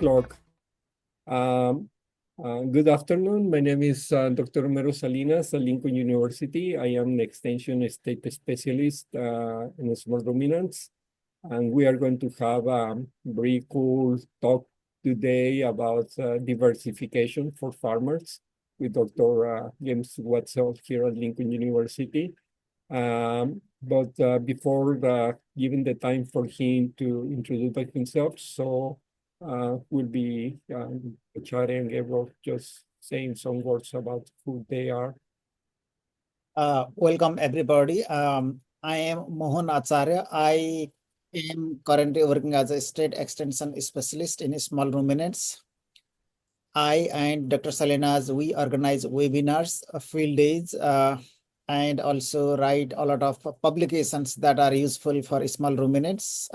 o'clock. Good afternoon. My name is Dr. Romero Salinas at Lincoln University. I am an extension state specialist in small ruminants. And we are going to have a very cool talk today about diversification for farmers with Dr. James Wetzel here at Lincoln University. But before giving the time for him to introduce himself, so will be Chari and Gabriel just saying some words about who they are. Welcome everybody. I am Mohan Acharya. I am currently working as a state extension specialist in small ruminants. I and Dr. Salinas, we organize webinars, field days, and also write a lot of publications that are useful for small ruminants.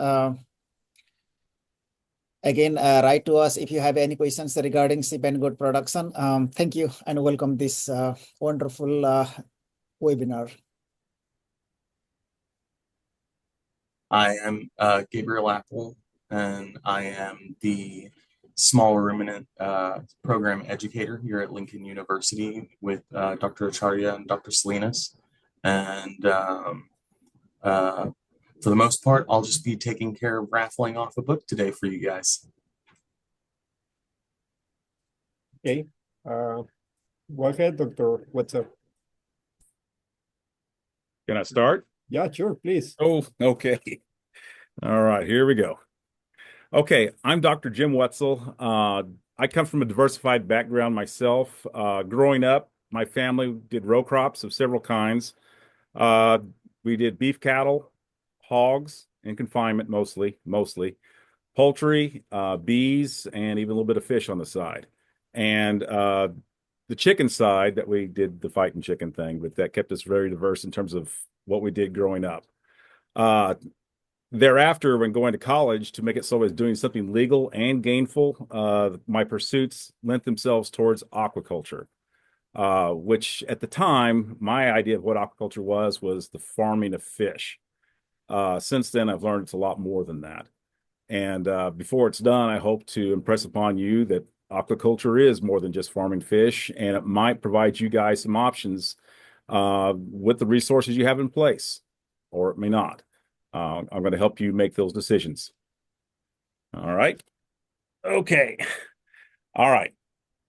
Again, write to us if you have any questions regarding sheep and goat production. Thank you and welcome this wonderful webinar. I am Gabriel Apple, and I am the small ruminant program educator here at Lincoln University with Dr. Acharya and Dr. Salinas. And for the most part, I'll just be taking care of raffling off a book today for you guys. Okay. Go ahead, Dr. Wetzel. Can I start? Yeah, sure, please. Oh, okay. All right, here we go. Okay, I'm Dr. Jim Wetzel. I come from a diversified background myself. Growing up, my family did row crops of several kinds. We did beef cattle, hogs in confinement mostly, poultry, bees, and even a little bit of fish on the side. And the chicken side that we did the fighting chicken thing, but that kept us very diverse in terms of what we did growing up. Thereafter, when going to college, to make it so I was doing something legal and gainful, my pursuits lent themselves towards aquaculture, which at the time, my idea of what aquaculture was the farming of fish. Since then, I've learned it's a lot more than that. And before it's done, I hope to impress upon you that aquaculture is more than just farming fish, and it might provide you guys some options with the resources you have in place, or it may not. I'm going to help you make those decisions. All right. Okay. All right.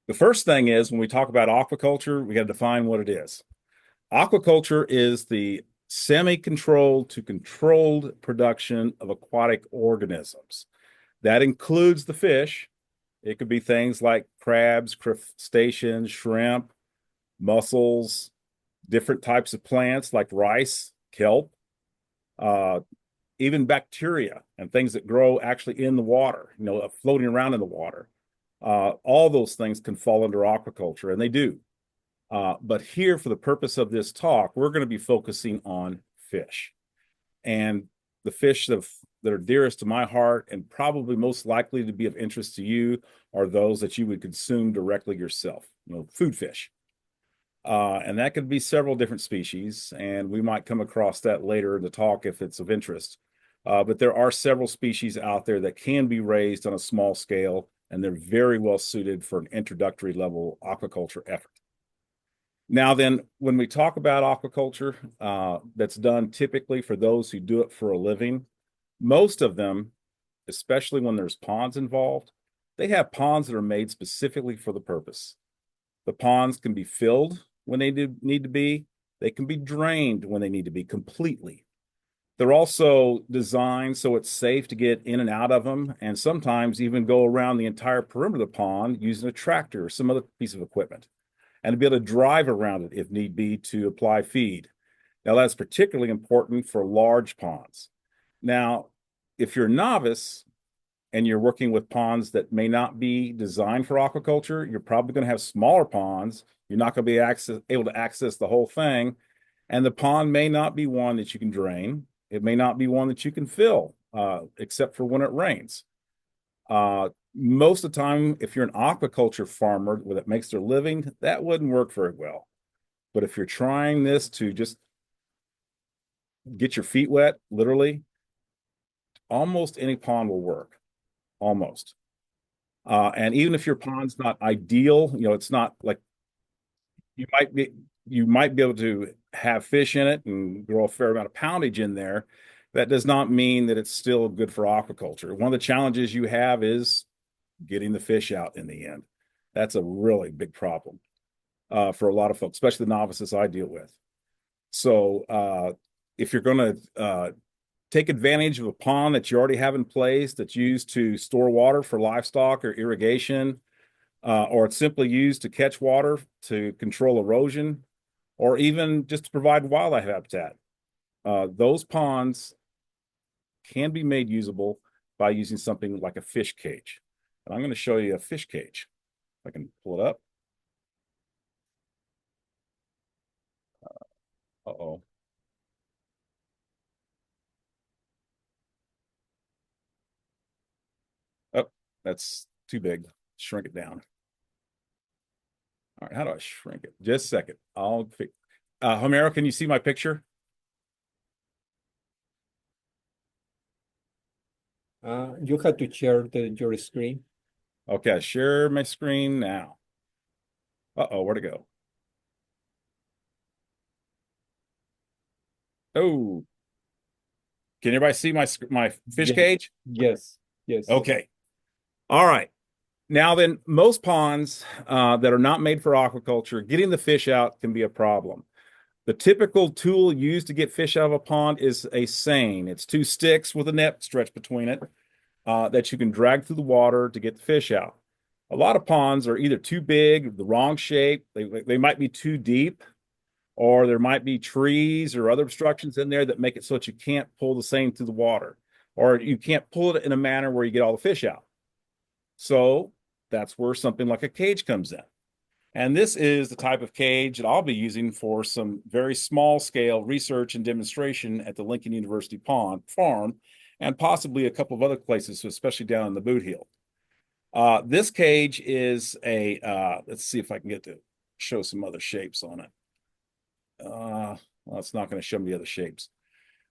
The first thing is when we talk about aquaculture, we got to define what it is. Aquaculture is the semi-controlled to controlled production of aquatic organisms. That includes the fish. It could be things like crabs, crustaceans, shrimp, mussels, different types of plants like rice, kelp, even bacteria and things that grow actually in the water, floating around in the water. All those things can fall under aquaculture, and they do. But here, for the purpose of this talk, we're going to be focusing on fish. And the fish that are dearest to my heart and probably most likely to be of interest to you are those that you would consume directly yourself, food fish. And that could be several different species, and we might come across that later in the talk if it's of interest. But there are several species out there that can be raised on a small scale, and they're very well suited for an introductory level aquaculture effort. Now then, when we talk about aquaculture, that's done typically for those who do it for a living, most of them, especially when there's ponds involved, they have ponds that are made specifically for the purpose. The ponds can be filled when they need to be. They can be drained when they need to be completely. They're also designed so it's safe to get in and out of them, and sometimes even go around the entire perimeter of the pond using a tractor or some other piece of equipment, and to be able to drive around it if need be to apply feed. Now, that's particularly important for large ponds. Now, if you're a novice and you're working with ponds that may not be designed for aquaculture, you're probably going to have smaller ponds. You're not going to be able to access the whole thing. And the pond may not be one that you can drain. It may not be one that you can fill, except for when it rains. Most of the time, if you're an aquaculture farmer that makes their living, that wouldn't work very well. But if you're trying this to just get your feet wet, literally, almost any pond will work. Almost. And even if your pond's not ideal, it's not like you might be able to have fish in it and grow a fair amount of poundage in there. That does not mean that it's still good for aquaculture. One of the challenges you have is getting the fish out in the end. That's a really big problem for a lot of folks, especially the novices I deal with. So if you're going to take advantage of a pond that you already have in place that's used to store water for livestock or irrigation, or it's simply used to catch water to control erosion, or even just to provide wildlife habitat, those ponds can be made usable by using something like a fish cage. And I'm going to show you a fish cage. If I can pull it up. Uh-oh. Oh, that's too big. Shrink it down. All right, how do I shrink it? Just a second. I'll fix. Homero, can you see my picture? You have to share your screen. Okay, share my screen now. Uh-oh, where'd it go? Oh, can everybody see my fish Yes. cage? Yes, yes. Okay. All right. Now then, most ponds that are not made for aquaculture, getting the fish out can be a problem. The typical tool used to get fish out of a pond is a seine. It's two sticks with a net stretched between it that you can drag through the water to get the fish out. A lot of ponds are either too big, the wrong shape, they might be too deep, or there might be trees or other obstructions in there that make it so that you can't pull the seine through the water, or you can't pull it in a manner where you get all the fish out. So that's where something like a cage comes in. And this is the type of cage that I'll be using for some very small scale research and demonstration at the Lincoln University Pond Farm, and possibly a couple of other places, especially down in the boot heel. This cage is let's see if I can get to show some other shapes on it. Well, it's not going to show me the other shapes.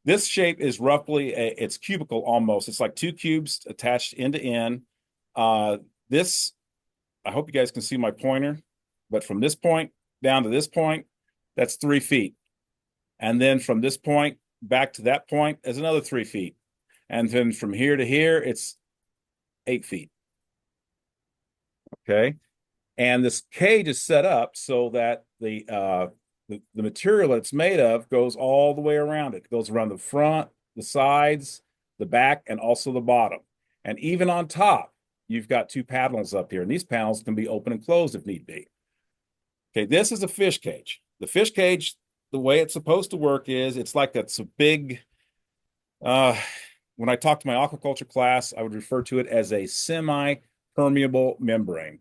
This shape is roughly it's cubical almost. It's like two cubes attached end to end. This, I hope you guys can see my pointer, but from this point down to this point, that's 3 feet. And then from this point back to that point is another 3 feet. And then from here to here, it's 8 feet. Okay. And this cage is set up so that the material that it's made of goes all the way around it. It goes around the front, the sides, the back, and also the bottom. And even on top, you've got 2 panels up here. And these panels can be open and closed if need be. Okay, this is a fish cage. The fish cage, the way it's supposed to work is it's like it's a big, when I talk to my aquaculture class, I would refer to it as a semi-permeable membrane.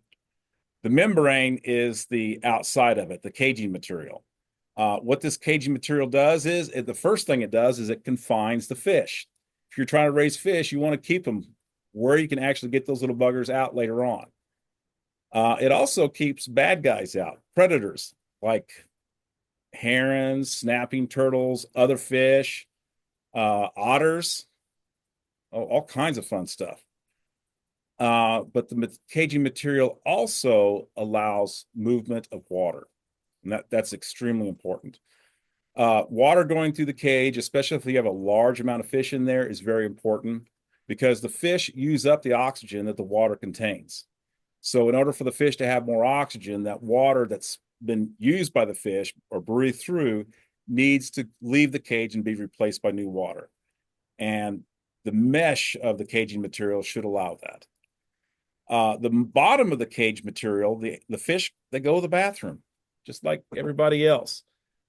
The membrane is the outside of it, the caging material. What this caging material does is, the first thing it does is it confines the fish. If you're trying to raise fish, you want to keep them where you can actually get those little buggers out later on. It also keeps bad guys out, predators like herons, snapping turtles, other fish, otters, all kinds of fun stuff. But the caging material also allows movement of water, and that's extremely important. Water going through the cage, especially if you have a large amount of fish in there, is very important because the fish use up the oxygen that the water contains. So in order for the fish to have more oxygen, that water that's been used by the fish or breathed through needs to leave the cage and be replaced by new water. And the mesh of the caging material should allow that. The bottom of the cage material, the fish, they go to the bathroom, just like everybody else.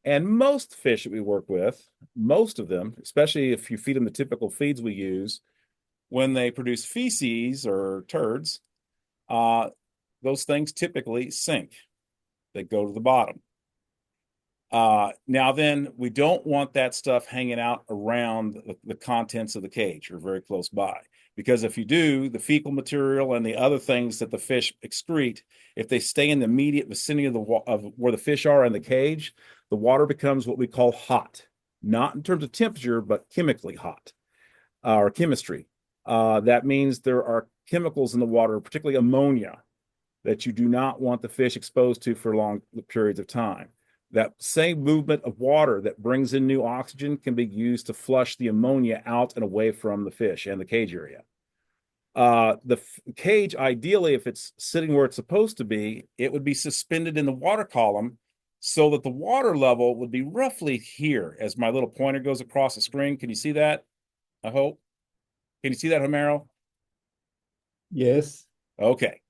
And most fish that we work with, most of them, especially if you feed them the typical feeds we use, when they produce feces or turds, those things typically sink. They go to the bottom. Now then, we don't want that stuff hanging out around the contents of the cage or very close by. Because if you do, the fecal material and the other things that the fish excrete, if they stay in the immediate vicinity of where the fish are in the cage, the water becomes what we call hot. Not in terms of temperature, but chemically hot, or chemistry. That means there are chemicals in the water, particularly ammonia, that you do not want the fish exposed to for long periods of time. That same movement of water that brings in new oxygen can be used to flush the ammonia out and away from the fish and the cage area. The cage, ideally, if it's sitting where it's supposed to be, it would be suspended in the water column so that the water level would be roughly here as my little pointer goes across the screen. Can you see that? I hope. Can you see that, Homero? Yes. Okay.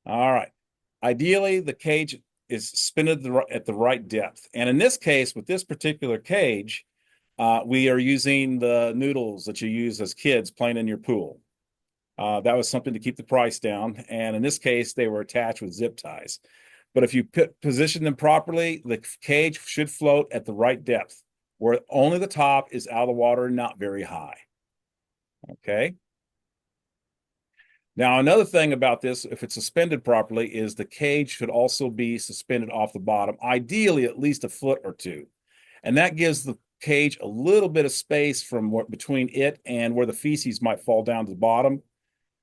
All right. Ideally, the cage is suspended at the right depth. And in this case, with this particular cage, we are using the noodles that you use as kids playing in your pool. That was something to keep the price down. And in this case, they were attached with zip ties. But if you position them properly, the cage should float at the right depth, where only the top is out of the water, not very high. Okay. Now, another thing about this, if it's suspended properly, is the cage should also be suspended off the bottom, ideally at least a foot or two. And that gives the cage a little bit of space from between it and where the feces might fall down to the bottom.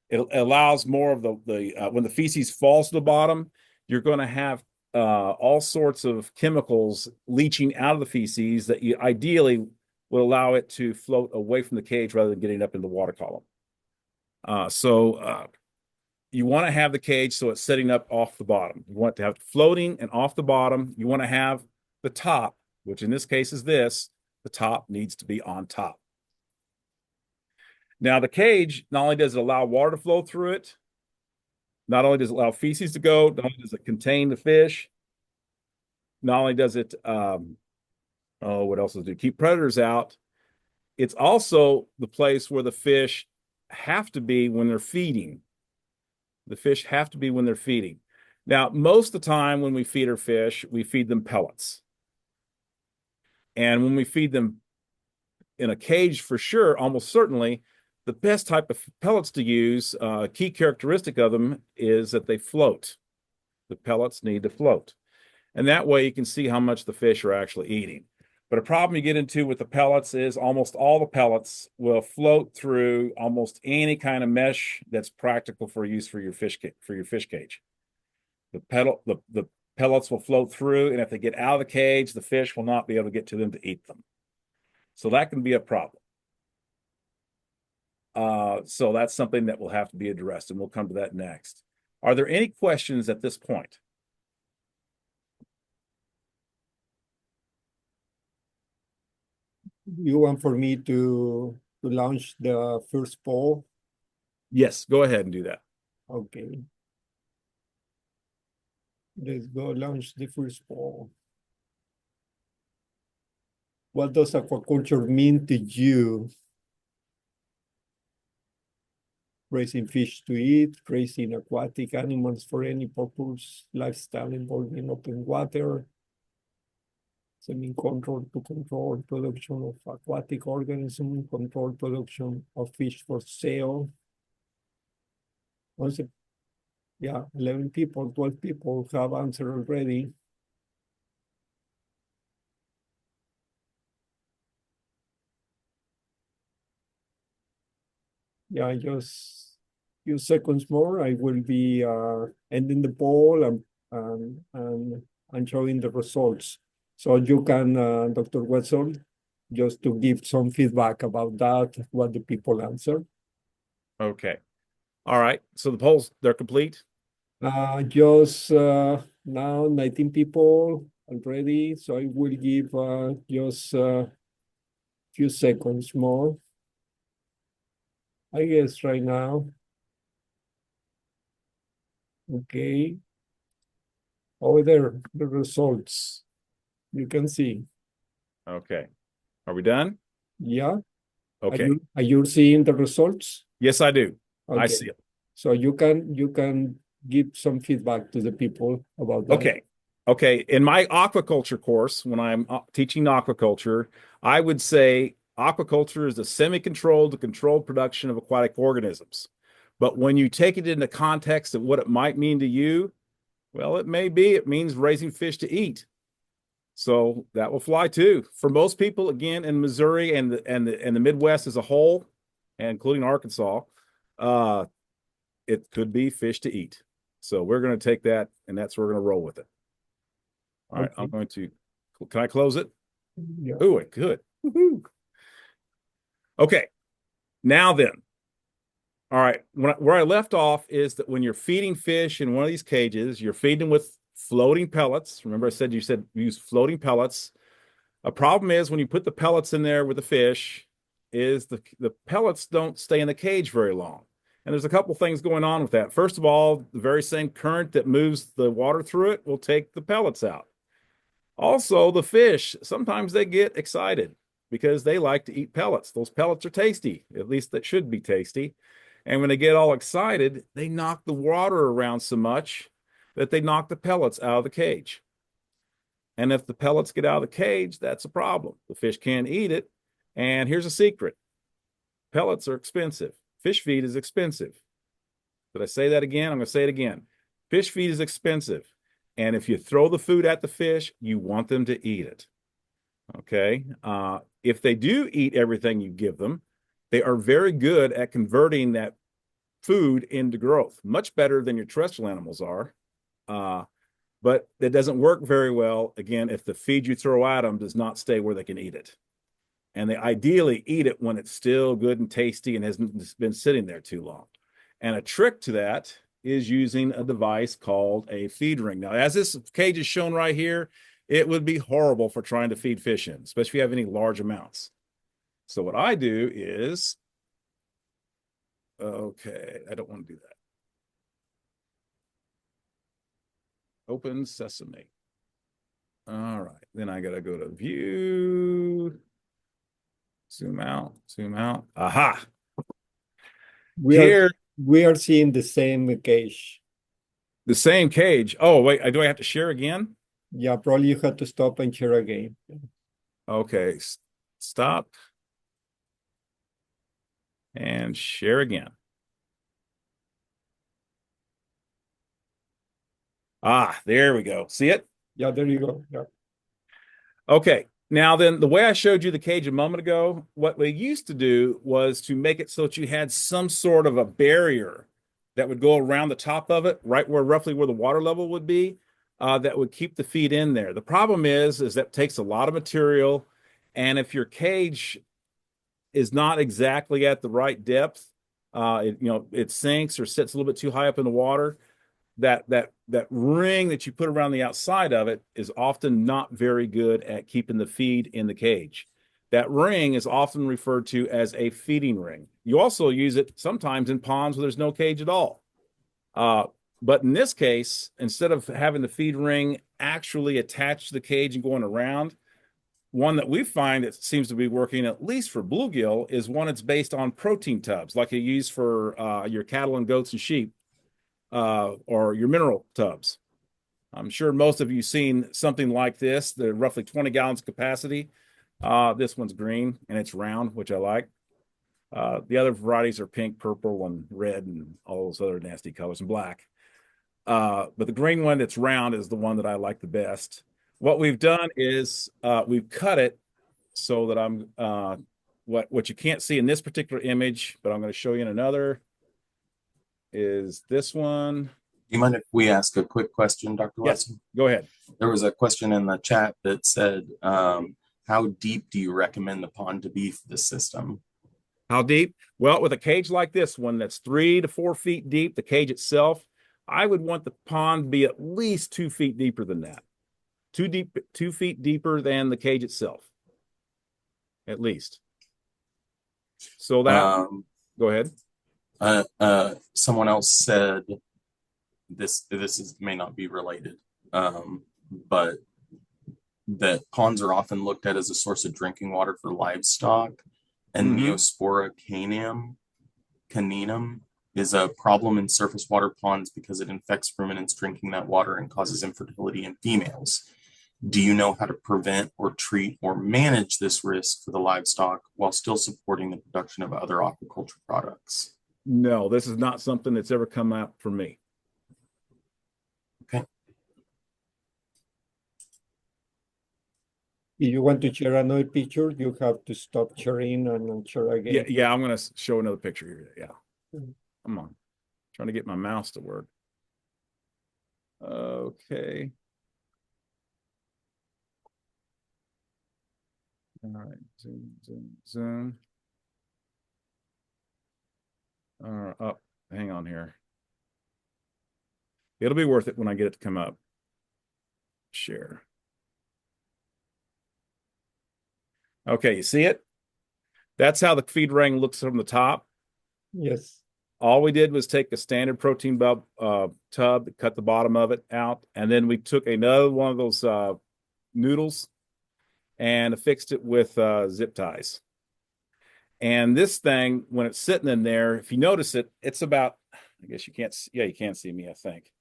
It allows more of when the feces falls to the bottom, you're going to have all sorts of chemicals leaching out of the feces that you ideally will allow it to float away from the cage rather than getting up in the water column. So you want to have the cage so it's sitting up off the bottom. You want to have it floating and off the bottom. You want to have the top, which in this case is this, the top needs to be on top. Now the cage, not only does it allow water to flow through it, not only does it allow feces to go, not only does it contain the fish, not only does it, what else does it do? Keep predators out. It's also the place where the fish have to be when they're feeding. The fish have to be when they're feeding. Now, most of the time when we feed our fish, we feed them pellets. And when we feed them in a cage, for sure, almost certainly, the best type of pellets to use, a key characteristic of them is that they float. The pellets need to float. And that way you can see how much the fish are actually eating. But a problem you get into with the pellets is almost all the pellets will float through almost any kind of mesh that's practical for use for your fish cage. The pellets will float through, and if they get out of the cage, the fish will not be able to get to them to eat them. So that can be a problem. So that's something that will have to be addressed, and we'll come to that next. Are there any questions at this point? You want for me to launch the first poll? Yes, go ahead and do that. Okay. Let's go launch the first poll. What does aquaculture mean to you? Raising fish to eat, raising aquatic animals for any purpose, lifestyle involving open water, semi-control to control production of aquatic organisms, control production of fish for sale. Yeah, 11 people, 12 people have answered already. Yeah, just few seconds more. I will be ending the poll and showing the results. So you can, Dr. Wetzel, just to give some feedback about that, what the people answered. Okay. All right. So the polls, they're complete? Just now 19 people already. So I will give just a few seconds more. I guess right now. Okay. Over there, the results. You can see. Okay. Are we done? Yeah. Okay. Are you seeing the results? Yes, I do. I Okay. see it. So you can give some feedback to the people about that. Okay. Okay. In my aquaculture course, when I'm teaching aquaculture, I would say aquaculture is a semi-controlled to controlled production of aquatic organisms. But when you take it into context of what it might mean to you, well, it means raising fish to eat. So that will fly too. For most people, again, in Missouri and the Midwest as a whole, and including Arkansas, it could be fish to eat. So we're going to take that, and that's where we're going to roll with it. All right, I'm going to, can I close it? Yeah. Oh, it could. Woohoo. Okay, now then. All right, where I left off is that when you're feeding fish in one of these cages, you're feeding them with floating pellets. Remember I said use floating pellets. A problem is when you put the pellets in there with the fish is the pellets don't stay in the cage very long. And there's a couple things going on with that. First of all, the very same current that moves the water through it will take the pellets out. Also, the fish, sometimes they get excited because they like to eat pellets. Those pellets are tasty, at least that should be tasty. And when they get all excited, they knock the water around so much that they knock the pellets out of the cage. And if the pellets get out of the cage, that's a problem. The fish can't eat it. And here's a secret. Pellets are expensive. Fish feed is expensive. Did I say that again? I'm going to say it again. Fish feed is expensive. And if you throw the food at the fish, you want them to eat it. Okay? If they do eat everything you give them, they are very good at converting that food into growth, much better than your terrestrial animals are. But it doesn't work very well, again, if the feed you throw at them does not stay where they can eat it. And they ideally eat it when it's still good and tasty and hasn't been sitting there too long. And a trick to that is using a device called a feed ring. Now, as this cage is shown right here, it would be horrible for trying to feed fish in, especially if you have any large amounts. So what I do is, okay, I don't want to do that. Open sesame. All right, then I got to go to view. Zoom out, zoom out. Aha. We are seeing the same cage. The same cage. Oh, wait, do I have to share again? Yeah, probably you have to stop and share again. Okay, stop. And share again. Ah, there we go. See it? Yeah, there you go. Yeah. Okay. Now then, the way I showed you the cage a moment ago, what we used to do was to make it so that you had some sort of a barrier that would go around the top of it, right where roughly where the water level would be, that would keep the feed in there. The problem is that takes a lot of material, and if your cage is not exactly at the right depth, it sinks or sits a little bit too high up in the water, that ring that you put around the outside of it is often not very good at keeping the feed in the cage. That ring is often referred to as a feeding ring. You also use it sometimes in ponds where there's no cage at all. But in this case, instead of having the feed ring actually attached to the cage and going around, one that we find that seems to be working, at least for bluegill, is one that's based on protein tubs, like you use for your cattle and goats and sheep, or your mineral tubs. I'm sure most of you seen something like this. They're roughly 20 gallons capacity. This one's green and it's round, which I like. The other varieties are pink, purple, and red, and all those other nasty colors, and black. But the green one that's round is the one that I like the best. What we've done is we've cut it so that I'm what you can't see in this particular image, but I'm going to show you in another, is this one. Do you mind if we ask a quick question, Dr. Wetzel? Yes, go ahead. There was a question in the chat that said, how deep do you recommend the pond to be for this system? How deep? Well, with a cage like this one that's 3 to 4 feet deep, the cage itself, I would want the pond to be at least 2 feet deeper than that. 2 feet deeper than the cage itself, at least. So that, go ahead. Someone else said this may not be related, but that ponds are often looked at as a source of drinking water for livestock, and Neospora caninum is a problem in surface water ponds because it infects ruminants drinking that water and causes infertility in females. Do you know how to prevent or treat or manage this risk for the livestock while still supporting the production of other aquaculture products? No, this is not something that's ever come up for me. Okay. If you want to share another picture, you have to stop sharing and share again. Yeah, I'm going to show another picture here. Yeah. Come on. Trying to get my mouse to work. Okay. All right, zoom, zoom, zoom. Oh, hang on here. It'll be worth it when I get it to come up. Share. Okay, you see it? That's how the feed ring looks from the top. Yes. All we did was take a standard protein tub, cut the bottom of it out, and then we took another one of those noodles and affixed it with zip ties. And this thing, when it's sitting in there, if you notice it, it's about, I guess you can't, yeah, you can't see me, I think.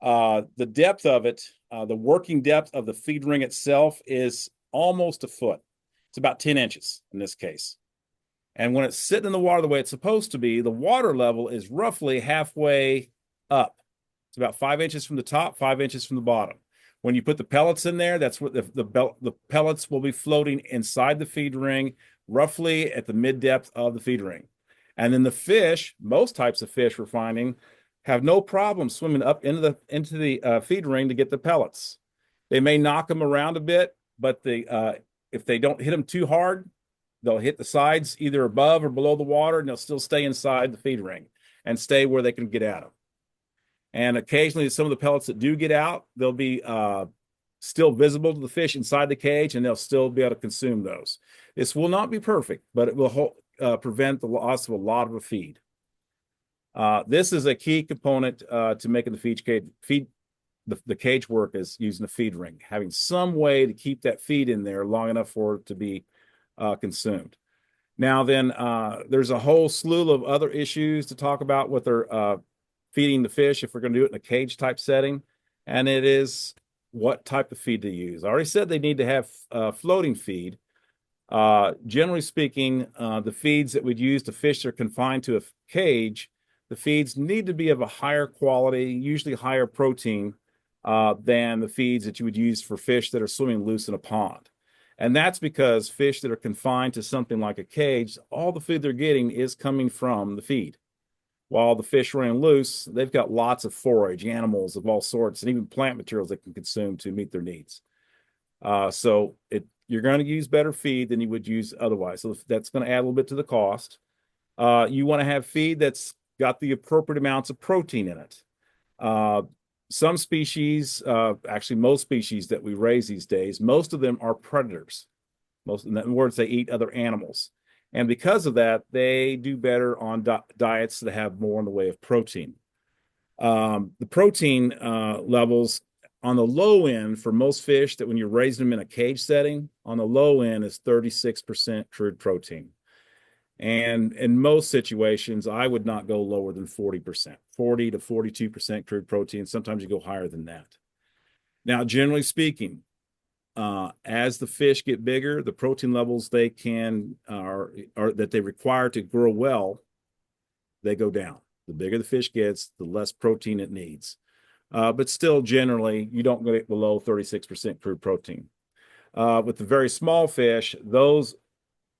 The depth of it, the working depth of the feed ring itself is almost a foot. It's about 10 inches in this case. And when it's sitting in the water the way it's supposed to be, the water level is roughly halfway up. It's about 5 inches from the top, 5 inches from the bottom. When you put the pellets in there, that's what the pellets will be floating inside the feed ring, roughly at the mid-depth of the feed ring. And then the fish, most types of fish we're finding, have no problem swimming up into the feed ring to get the pellets. They may knock them around a bit, but if they don't hit them too hard, they'll hit the sides either above or below the water, and they'll still stay inside the feed ring and stay where they can get at them. And occasionally, some of the pellets that do get out, they'll be still visible to the fish inside the cage, and they'll still be able to consume those. This will not be perfect, but it will prevent the loss of a lot of the feed. This is a key component to making the cage work, is using the feed ring, having some way to keep that feed in there long enough for it to be consumed. Now then, there's a whole slew of other issues to talk about with their feeding the fish if we're going to do it in a cage type setting, and it is what type of feed to use. I already said they need to have floating feed. Generally speaking, the feeds that we'd use to fish that are confined to a cage, the feeds need to be of a higher quality, usually higher protein, than the feeds that you would use for fish that are swimming loose in a pond. And that's because fish that are confined to something like a cage, all the food they're getting is coming from the feed. While the fish running loose, they've got lots of forage, animals of all sorts, and even plant materials they can consume to meet their needs. So you're going to use better feed than you would use otherwise. So that's going to add a little bit to the cost. You want to have feed that's got the appropriate amounts of protein in it. Some species, actually most species that we raise these days, most of them are predators. In other words, they eat other animals. And because of that, they do better on diets that have more in the way of protein. The protein levels on the low end for most fish, that when you're raising them in a cage setting, on the low end is 36% crude protein. And in most situations, I would not go lower than 40%, 40 to 42% crude protein. Sometimes you go higher than that. Now, generally speaking, as the fish get bigger, the protein levels they that they require to grow well, they go down. The bigger the fish gets, the less protein it needs. But still, generally, you don't go below 36% crude protein. With the very small fish, those,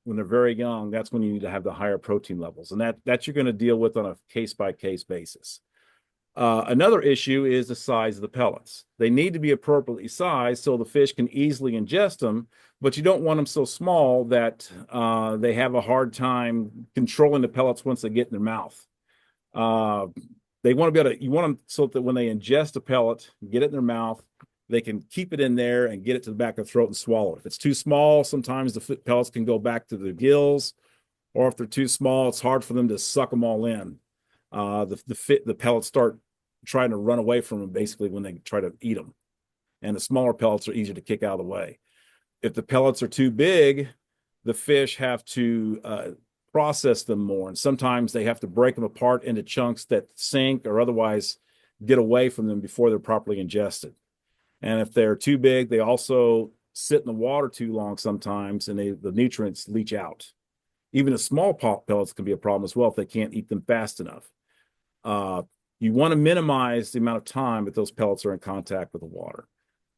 when they're very young, that's when you need to have the higher protein levels. And that you're going to deal with on a case-by-case basis. Another issue is the size of the pellets. They need to be appropriately sized so the fish can easily ingest them, but you don't want them so small that they have a hard time controlling the pellets once they get in their mouth. You want them so that when they ingest a pellet, get it in their mouth, they can keep it in there and get it to the back of the throat and swallow it. If it's too small, sometimes the pellets can go back to the gills, or if they're too small, it's hard for them to suck them all in. The pellets start trying to run away from them basically when they try to eat them. And the smaller pellets are easier to kick out of the way. If the pellets are too big, the fish have to process them more. And sometimes they have to break them apart into chunks that sink or otherwise get away from them before they're properly ingested. And if they're too big, they also sit in the water too long sometimes, and the nutrients leach out. Even the small pellets can be a problem as well if they can't eat them fast enough. You want to minimize the amount of time that those pellets are in contact with the water.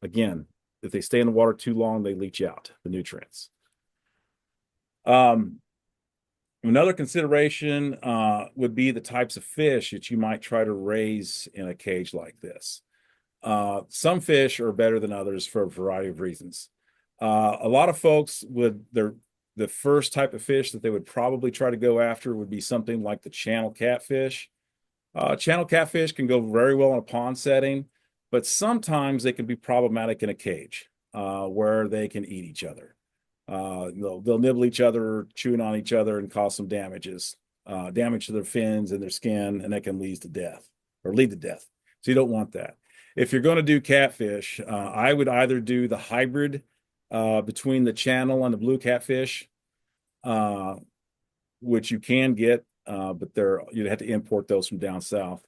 Again, if they stay in the water too long, they leach out the nutrients. Another consideration would be the types of fish that you might try to raise in a cage like this. Some fish are better than others for a variety of reasons. A lot of folks the first type of fish that they would probably try to go after would be something like the channel catfish. Channel catfish can go very well in a pond setting, but sometimes they can be problematic in a cage where they can eat each other. They'll nibble each other, chewing on each other, and cause some damage to their fins and their skin, and that can lead to death. So you don't want that. If you're going to do catfish, I would either do the hybrid between the channel and the blue catfish, which you can get, but you'd have to import those from down south.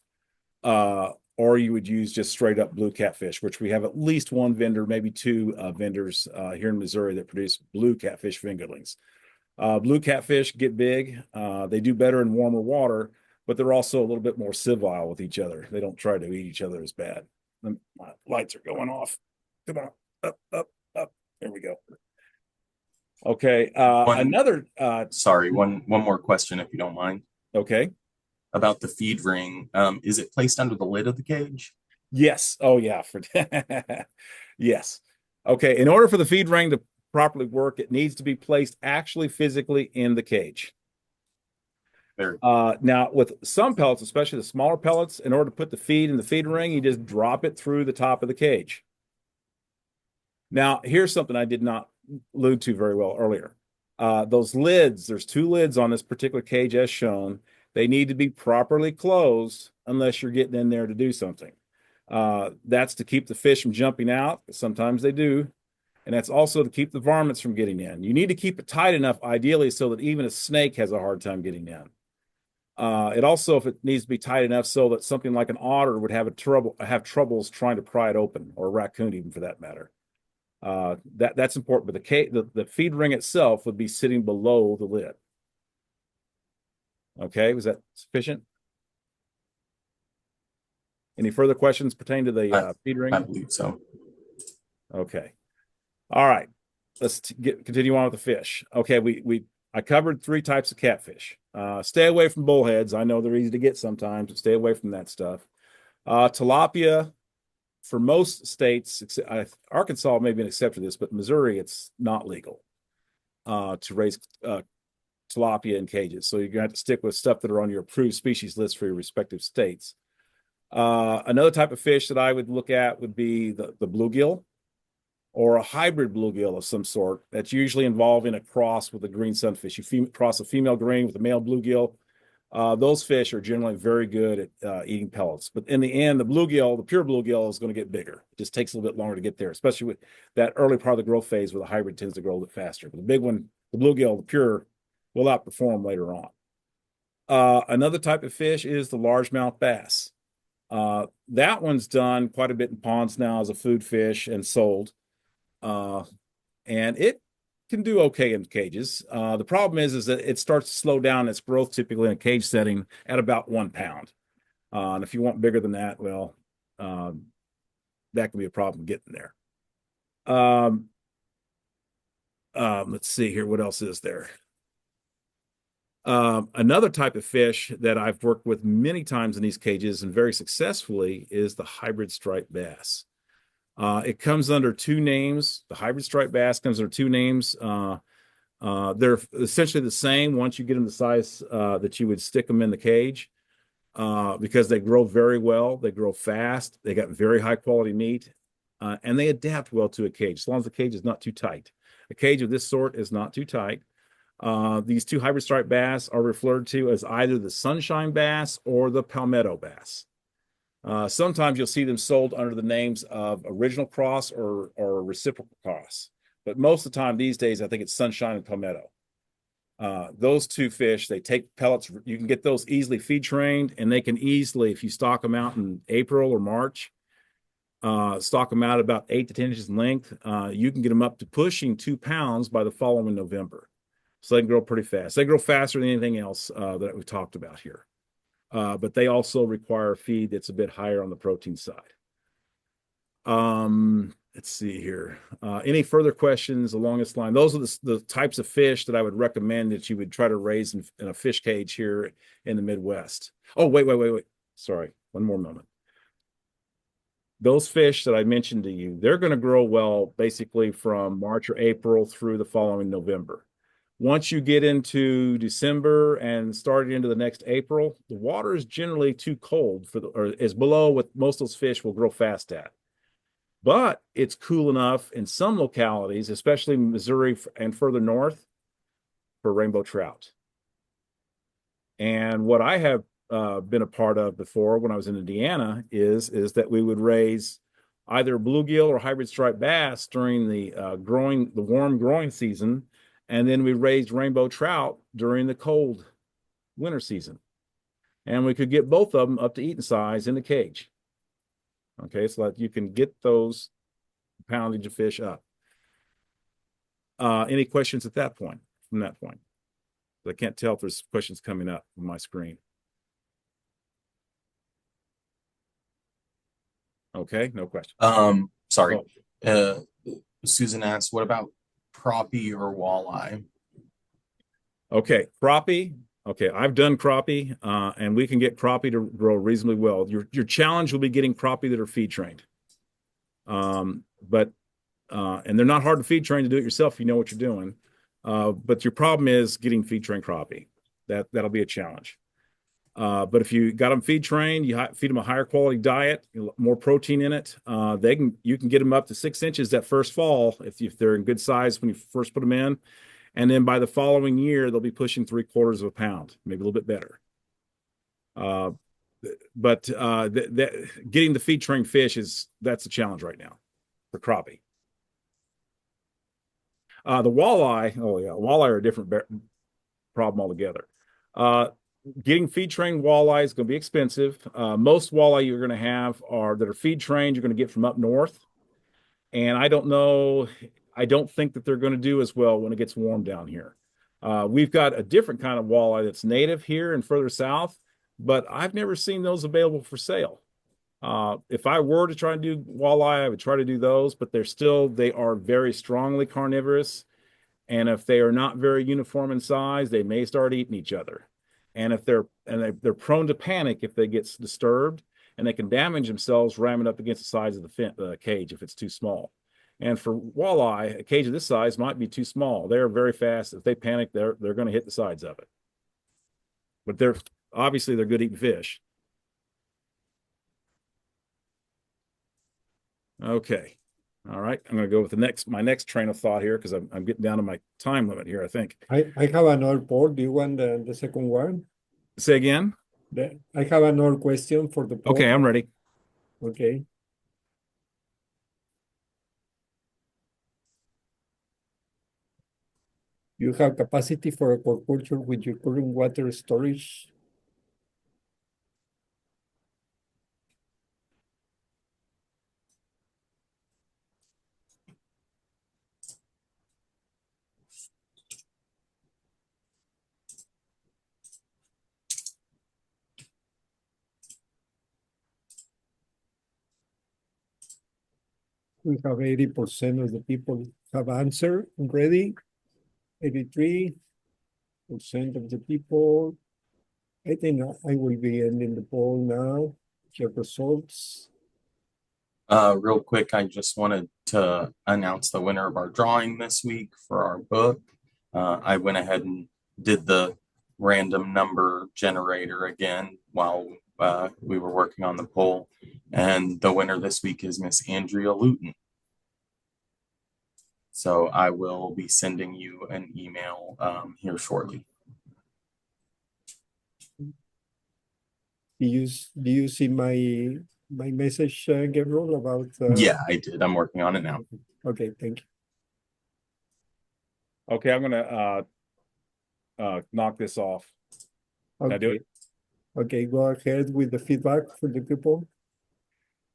Or you would use just straight up blue catfish, which we have at least one vendor, maybe two vendors here in Missouri that produce blue catfish fingerlings. Blue catfish get big. They do better in warmer water, but they're also a little bit more civile with each other. They don't try to eat each other as bad. My lights are going off. Come on, up. There we go. Okay. Sorry, one more question, if you don't mind. Okay. About the feed ring. Is it placed under the lid of the cage? Yes. Oh, yeah. Yes. Okay. In order for the feed ring to properly work, it needs to be placed actually physically in the cage. Now, with some pellets, especially the smaller pellets, in order to put the feed in the feed ring, you just drop it through the top of the cage. Now, here's something I did not allude to very well earlier. Those lids, there's two lids on this particular cage as shown. They need to be properly closed unless you're getting in there to do something. That's to keep the fish from jumping out. Sometimes they do. And that's also to keep the varmints from getting in. You need to keep it tight enough, ideally, so that even a snake has a hard time getting in. It also, if it needs to be tight enough so that something like an otter would have troubles trying to pry it open, or a raccoon even for that matter. That's important, but the feed ring itself would be sitting below the lid. Okay, was that sufficient? Any further questions pertaining to the feed ring? I believe so. Okay. All right. Let's continue on with the fish. Okay, I covered three types of catfish. Stay away from bullheads. I know they're easy to get sometimes, but stay away from that stuff. Tilapia, for most states, Arkansas may be an exception to this, but Missouri, it's not legal to raise tilapia in cages. So you're going to have to stick with stuff that are on your approved species list for your respective states. Another type of fish that I would look at would be the bluegill, or a hybrid bluegill of some sort. That's usually involving a cross with a green sunfish. You cross a female green with a male bluegill. Those fish are generally very good at eating pellets. But in the end, the pure bluegill is going to get bigger. It just takes a little bit longer to get there, especially with that early part of the growth phase where the hybrid tends to grow a little bit faster. But the big one, the bluegill, the pure, will outperform later on. Another type of fish is the largemouth bass. That one's done quite a bit in ponds now as a food fish and sold. And it can do okay in cages. The problem is that it starts to slow down its growth typically in a cage setting at about 1 pound. And if you want bigger than that, well, that can be a problem getting there. Let's see here. What else is there? Another type of fish that I've worked with many times in these cages and very successfully is the hybrid striped bass. It comes under two names. The hybrid striped bass comes under two names. They're essentially the same once you get them the size that you would stick them in the cage, because they grow very well. They grow fast. They got very high quality meat, and they adapt well to a cage as long as the cage is not too tight. A cage of this sort is not too tight. These two hybrid striped bass are referred to as either the sunshine bass or the palmetto bass. Sometimes you'll see them sold under the names of original cross or reciprocal cross. But most of the time these days, I think it's sunshine and palmetto. Those two fish, they take pellets. You can get those easily feed trained, and they can easily, if you stock them out in April or March, stock them out about 8 to 10 inches in length, you can get them up to pushing 2 pounds by the following November. So they can grow pretty fast. They grow faster than anything else that we've talked about here. But they also require a feed that's a bit higher on the protein side. let's see here. Any further questions along this line? Those are the types of fish that I would recommend that you would try to raise in a fish cage here in the Midwest. Oh, wait. Sorry, one more moment. Those fish that I mentioned to you, they're going to grow well basically from March or April through the following November. Once you get into December and start into the next April, the water is generally too cold or is below what most of those fish will grow fast at. But it's cool enough in some localities, especially Missouri and further north, for rainbow trout. And what I have been a part of before when I was in Indiana is that we would raise either bluegill or hybrid striped bass during the warm growing season, and then we raised rainbow trout during the cold winter season. And we could get both of them up to eating size in the cage. Okay, so that you can get those poundage of fish up. Any questions at that point, from that point? I can't tell if there's questions coming up on my screen. Okay, no question. Sorry. Susan asked, what about crappie or walleye? Okay, crappie. Okay, I've done crappie, and we can get crappie to grow reasonably well. Your challenge will be getting crappie that are feed trained. And they're not hard to feed train to do it yourself if you know what you're doing. But your problem is getting feed trained crappie. That'll be a challenge. But if you got them feed trained, you feed them a higher quality diet, more protein in it. You can get them up to 6 inches that first fall if they're in good size when you first put them in, and then by the following year they'll be pushing 3/4 of a pound, maybe a little bit better. But getting the feed trained fish that's a challenge right now for crappie. The walleye are a different problem altogether. Getting feed trained walleye is going to be expensive. Most walleye you're going to have that are feed trained, you're going to get from up north. And I don't think that they're going to do as well when it gets warm down here. We've got a different kind of walleye that's native here and further south, but I've never seen those available for sale. If I were to try and do walleye, I would try to do those, but they are very strongly carnivorous. And if they are not very uniform in size, they may start eating each other. And if they're prone to panic if they get disturbed, and they can damage themselves ramming up against the sides of the cage if it's too small. And for walleye, a cage of this size might be too small. They're very fast. If they panic, they're going to hit the sides of it. But they're good eating fish. Okay. All right. I'm going to go with my next train of thought here because I'm getting down to my time limit here, I think. I have another poll. Do you want the second one? Say again? I have another question for the poll. Okay, I'm ready. Okay. You have capacity for aquaculture with your current water storage? We have 80% of the people have answered already. 83% of the people. I think I will be ending the poll now. Check results. Real quick, I just wanted to announce the winner of our drawing this week for our book. I went ahead and did the random number generator again while we were working on the poll. And the winner this week is Miss Andrea Luton. So I will be sending you an email here shortly. Do you see my message, Gabriel, about? Yeah, I did. I'm working on it now. Okay, thank you. Okay, I'm going to knock this off. Can I do it? Okay, go ahead with the feedback for the people.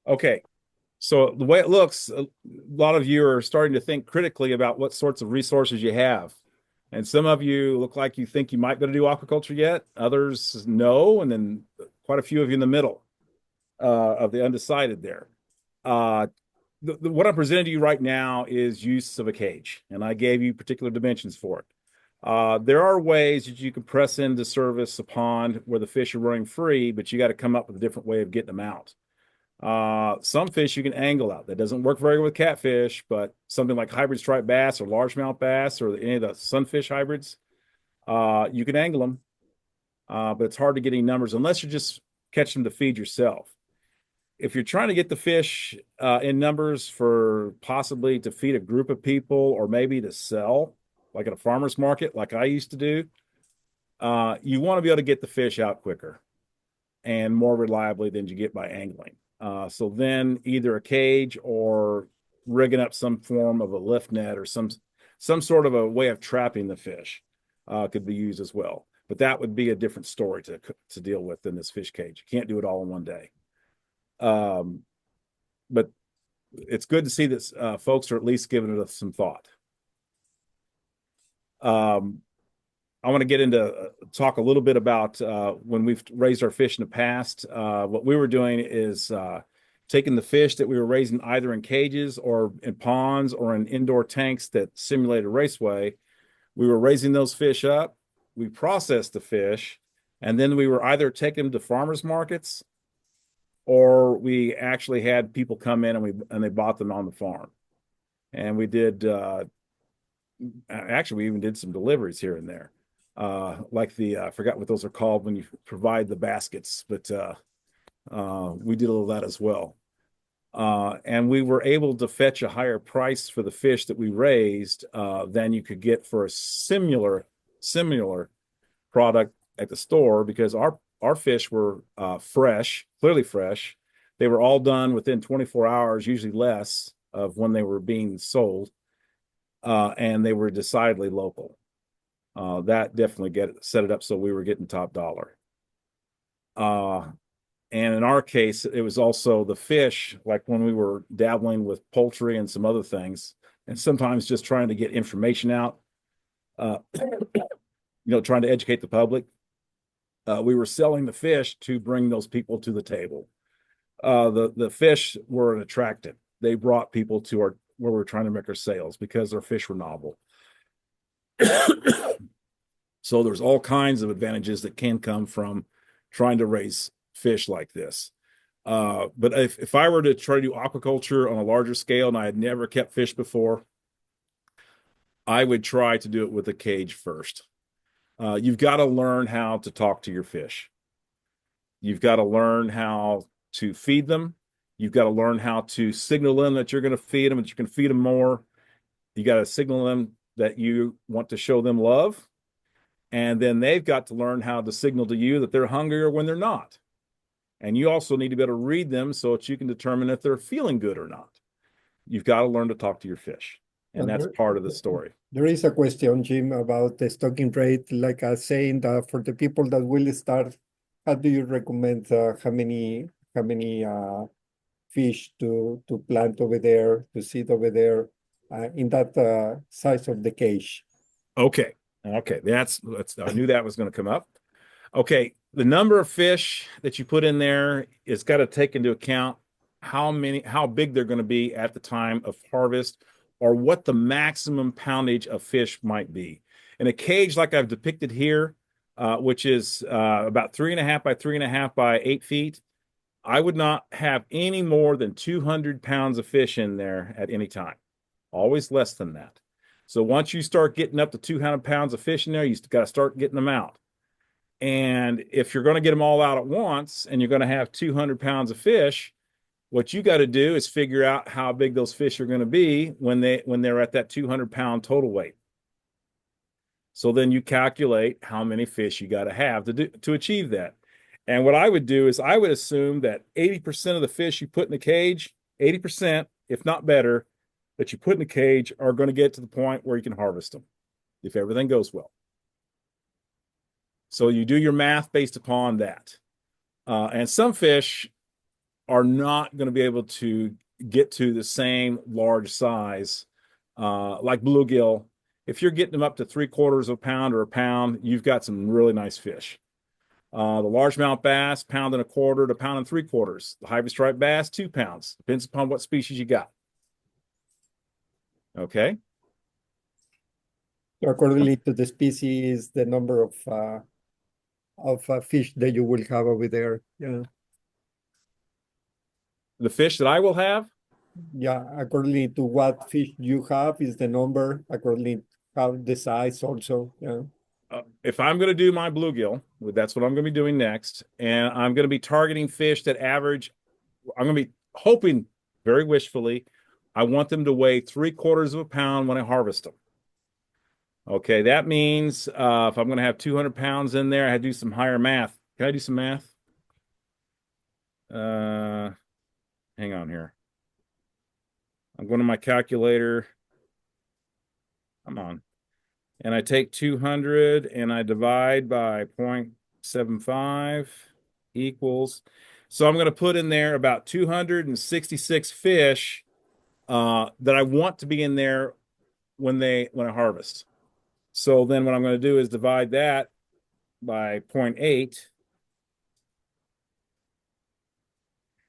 Okay, so the way it looks, a lot of you are starting to think critically about what sorts of resources you have. And some of you look like you think you might be able to do aquaculture yet. Others, no. And then quite a few of you in the middle of the undecided there. what I'm presenting to you right now is use of a cage, and I gave you particular dimensions for it. There are ways that you can press into service a pond where the fish are running free, but you got to come up with a different way of getting them out. Some fish you can angle out. That doesn't work very well with catfish, but something like hybrid striped bass or largemouth bass or any of the sunfish hybrids, you can angle them, but it's hard to get any numbers unless you're just catching them to feed yourself. If you're trying to get the fish in numbers for possibly to feed a group of people or maybe to sell, like at a farmer's market, like I used to do, you want to be able to get the fish out quicker and more reliably than you get by angling. So then either a cage or rigging up some form of a lift net or some sort of a way of trapping the fish could be used as well. But that would be a different story to deal with than this fish cage. You can't do it all in one day. But it's good to see that folks are at least giving it some thought. I want to get into talk a little bit about when we've raised our fish in the past. What we were doing is taking the fish that we were raising either in cages or in ponds or in indoor tanks that simulated a raceway. We were raising those fish up. We processed the fish, and then we were either taking them to farmers markets or we actually had people come in and they bought them on the farm. And we did, actually, we even did some deliveries here and there. Like I forgot what those are called when you provide the baskets, but we did a little of that as well. And we were able to fetch a higher price for the fish that we raised than you could get for a similar product at the store because our fish were fresh, clearly fresh. They were all done within 24 hours, usually less of when they were being sold. And they were decidedly local. That definitely set it up so we were getting top dollar. And in our case, it was also the fish, like when we were dabbling with poultry and some other things, and sometimes just trying to get information out, trying to educate the public. We were selling the fish to bring those people to the table. The fish were attractive. They brought people to where we were trying to make our sales because our fish were novel. So there's all kinds of advantages that can come from trying to raise fish like this. But if I were to try to do aquaculture on a larger scale and I had never kept fish before, I would try to do it with a cage first. You've got to learn how to talk to your fish. You've got to learn how to feed them. You've got to learn how to signal them that you're going to feed them, that you can feed them more. You got to signal them that you want to show them love. And then they've got to learn how to signal to you that they're hungry or when they're not. And you also need to be able to read them so that you can determine if they're feeling good or not. You've got to learn to talk to your fish. And that's part of the story. There is a question, Jim, about the stocking rate, like saying that for the people that will start, how do you recommend how many fish to plant over there, to seed over there in that size of the cage? Okay. That's I knew that was going to come up. Okay. The number of fish that you put in there is got to take into account how big they're going to be at the time of harvest or what the maximum poundage of fish might be. In a cage like I've depicted here, which is about 3.5 by 3.5 by 8 feet, I would not have any more than 200 pounds of fish in there at any time. Always less than that. So once you start getting up to 200 pounds of fish in there, you got to start getting them out. And if you're going to get them all out at once and you're going to have 200 pounds of fish, what you got to do is figure out how big those fish are going to be when they're at that 200-pound total weight. So then you calculate how many fish you got to have to achieve that. And what I would do is I would assume that 80% of the fish you put in the cage, 80%, if not better, that you put in the cage are going to get to the point where you can harvest them if everything goes well. So you do your math based upon that. And some fish are not going to be able to get to the same large size like bluegill. If you're getting them up to 3/4 of a pound or a pound, you've got some really nice fish. The largemouth bass, 1.25 pounds to 1.75 pounds. The hybrid striped bass, 2 pounds. Depends upon what species you got. Okay. Accordingly to the species, the number of fish that you will have over there. Yeah. The fish that I will have, Yeah, accordingly to what fish you have is the number, accordingly to how the size also. Yeah. if I'm going to do my bluegill, that's what I'm going to be doing next, and I'm going to be targeting fish that average, I'm going to be hoping very wishfully, I want them to weigh 3/4 of a pound when I harvest them. Okay, that means if I'm going to have 200 pounds in there, I had to do some higher math. Can I do some math? Hang on here. I'm going to my calculator. Come on. And I take 200 and I divide by 0.75 equals. So I'm going to put in there about 266 fish that I want to be in there when I harvest. So then what I'm going to do is divide that by 0.8.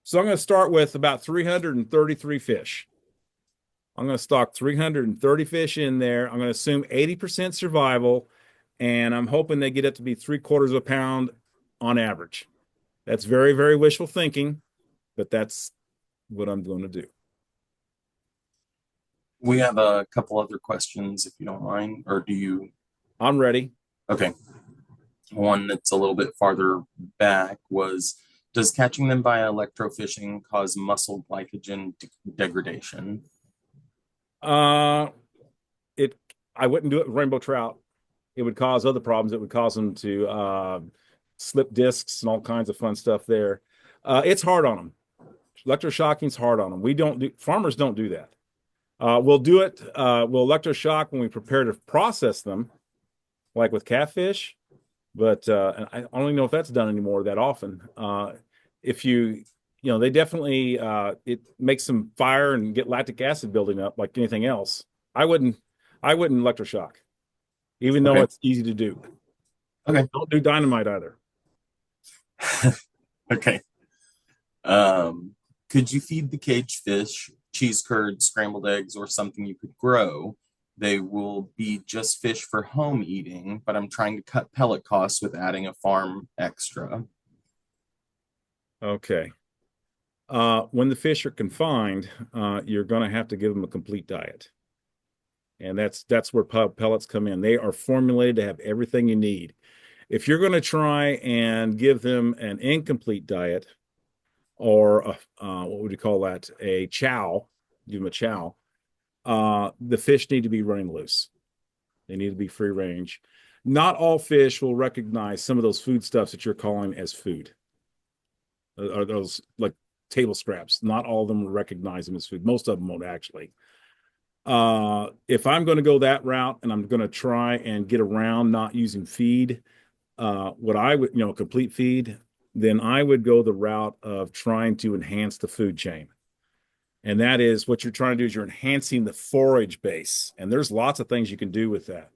So I'm going to start with about 333 fish. I'm going to stock 330 fish in there. I'm going to assume 80% survival, and I'm hoping they get up to be 3/4 of a pound on average. That's very, very wishful thinking, but that's what I'm going to do. We have a couple other questions, if you don't mind, or do you? I'm ready. Okay. One that's a little bit farther back was, does catching them by electrofishing cause muscle glycogen degradation? I wouldn't do it with rainbow trout. It would cause other problems. It would cause them to slip discs and all kinds of fun stuff there. It's hard on them. Electroshocking's hard on them. Farmers don't do that. We'll do it. We'll electroshock when we prepare to process them, like with catfish. But I don't know if that's done anymore that often. If they definitely it makes them fire and get lactic acid building up like anything else. I wouldn't electroshock, even though it's easy to do. Okay. Don't do dynamite either. Okay. Could you feed the cage fish cheese curd, scrambled eggs, or something you could grow? They will be just fish for home eating, but I'm trying to cut pellet costs with adding a farm extra. Okay. When the fish are confined, you're going to have to give them a complete diet. And that's where pellets come in. They are formulated to have everything you need. If you're going to try and give them an incomplete diet, or what would you call that? A chow, give them a chow. The fish need to be running loose. They need to be free range. Not all fish will recognize some of those foodstuffs that you're calling as food. Are those like table scraps? Not all of them will recognize them as food. Most of them won't actually. If I'm going to go that route and I'm going to try and get around not using feed, what I would, complete feed, then I would go the route of trying to enhance the food chain. And that is what you're trying to do is you're enhancing the forage base. And there's lots of things you can do with that.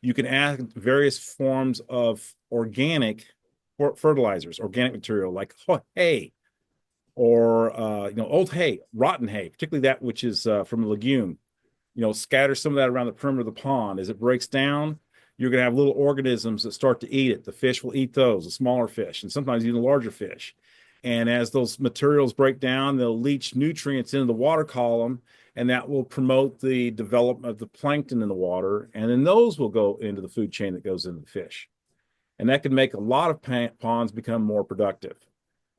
You can add various forms of organic fertilizers, organic material like hay or, old hay, rotten hay, particularly that which is from a legume. Scatter some of that around the perimeter of the pond. As it breaks down, you're going to have little organisms that start to eat it. The fish will eat those, the smaller fish, and sometimes even the larger fish. And as those materials break down, they'll leach nutrients into the water column, and that will promote the development of the plankton in the water. And then those will go into the food chain that goes into the fish. And that can make a lot of ponds become more productive.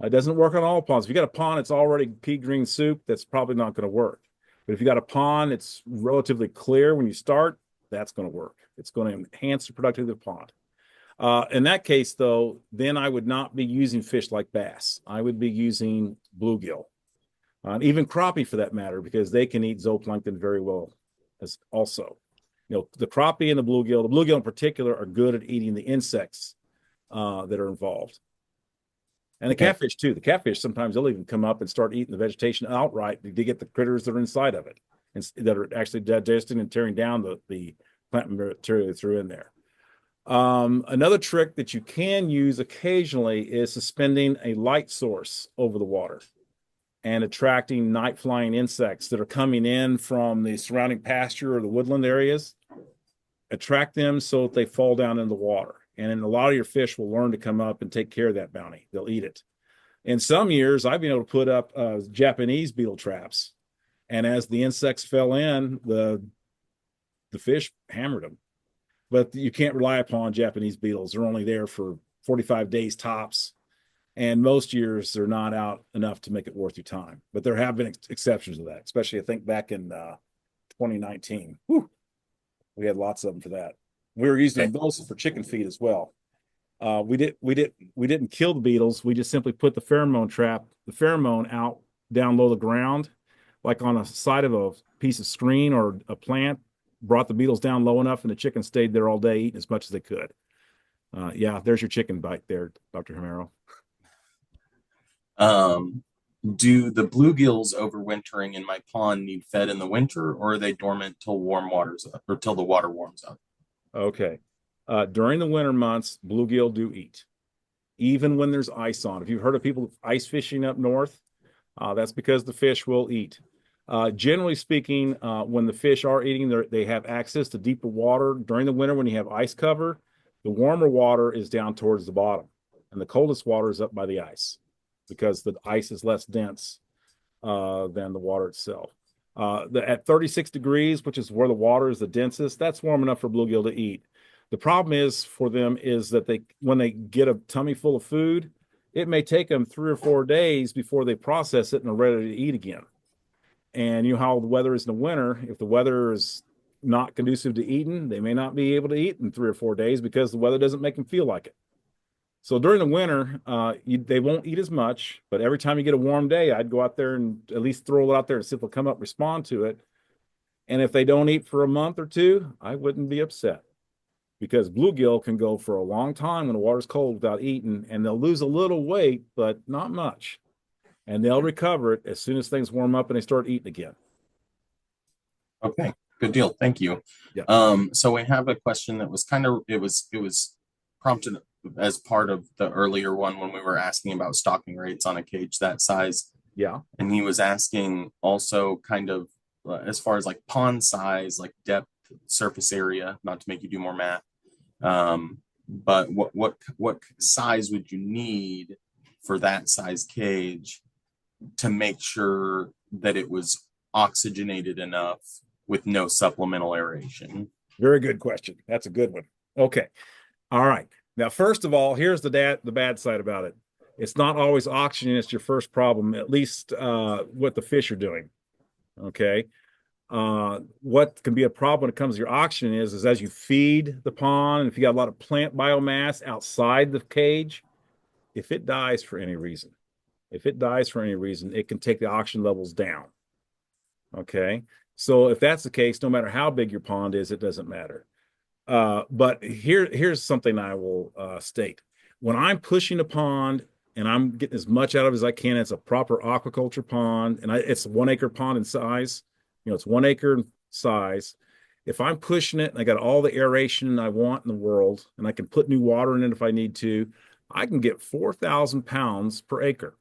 It doesn't work on all ponds. If you got a pond that's already pea green soup, that's probably not going to work. But if you got a pond that's relatively clear when you start, that's going to work. It's going to enhance the productivity of the pond. In that case, though, then I would not be using fish like bass. I would be using bluegill, even crappie for that matter, because they can eat zooplankton very well as also. The crappie and the bluegill in particular are good at eating the insects that are involved. And the catfish too. The catfish, sometimes they'll even come up and start eating the vegetation outright to get the critters that are inside of it and that are actually digesting and tearing down the plant material they threw in there. Another trick that you can use occasionally is suspending a light source over the water. and attracting night flying insects that are coming in from the surrounding pasture or the woodland areas. Attract them so that they fall down in the water. And then a lot of your fish will learn to come up and take care of that bounty. They'll eat it. In some years, I've been able to put up Japanese beetle traps. And as the insects fell in, the fish hammered them. But you can't rely upon Japanese beetles. They're only there for 45 days tops. And most years, they're not out enough to make it worth your time. But there have been exceptions to that, especially I think back in 2019. Whew, we had lots of them for that. We were using those for chicken feed as well. We didn't kill the beetles. We just simply put the pheromone out down low the ground, like on a side of a piece of screen or a plant, brought the beetles down low enough, and the chickens stayed there all day eating as much as they could. Yeah, there's your chicken bite there, Dr. Romero. Do the bluegills overwintering in my pond need fed in the winter, or are they dormant till warm waters up, or till the water warms up? Okay. During the winter months, bluegill do eat, even when there's ice on. If you've heard of people ice fishing up north, that's because the fish will eat. Generally speaking, when the fish are eating, they have access to deeper water. During the winter, when you have ice cover, the warmer water is down towards the bottom, and the coldest water is up by the ice, because the ice is less dense than the water itself. At 36 degrees, which is where the water is the densest, that's warm enough for bluegill to eat. The problem is for them is that when they get a tummy full of food, it may take them 3 or 4 days before they process it and are ready to eat again. And you know how the weather is in the winter. If the weather is not conducive to eating, they may not be able to eat in 3 or 4 days because the weather doesn't make them feel like it. So during the winter, they won't eat as much, but every time you get a warm day, I'd go out there and at least throw it out there and see if they'll come up, respond to it. And if they don't eat for a month or two, I wouldn't be upset, because bluegill can go for a long time when the water's cold without eating, and they'll lose a little weight, but not much. And they'll recover it as soon as things warm up and they start eating again. Okay, good deal. Thank you. Yeah. So we have a question that was it was prompted as part of the earlier one when we were asking about stocking rates on a cage that size. Yeah. And he was asking also kind of as far as like pond size, like depth, surface area, not to make you do more math. But what size would you need for that size cage to make sure that it was oxygenated enough with no supplemental aeration? Very good question. That's a good one. Okay. All right. Now, first of all, here's the bad side about it. It's not always oxygen. It's your first problem, at least what the fish are doing. Okay. What can be a problem when it comes to your oxygen is as you feed the pond, if you got a lot of plant biomass outside the cage, if it dies for any reason, it can take the oxygen levels down. Okay. So if that's the case, no matter how big your pond is, it doesn't matter. But here's something I will state. When I'm pushing a pond and I'm getting as much out of it as I can, it's a proper aquaculture pond, and it's a 1 acre pond in size. It's 1 acre in size. If I'm pushing it and I got all the aeration I want in the world, and I can put new water in it if I need to, I can get 4,000 pounds per acre.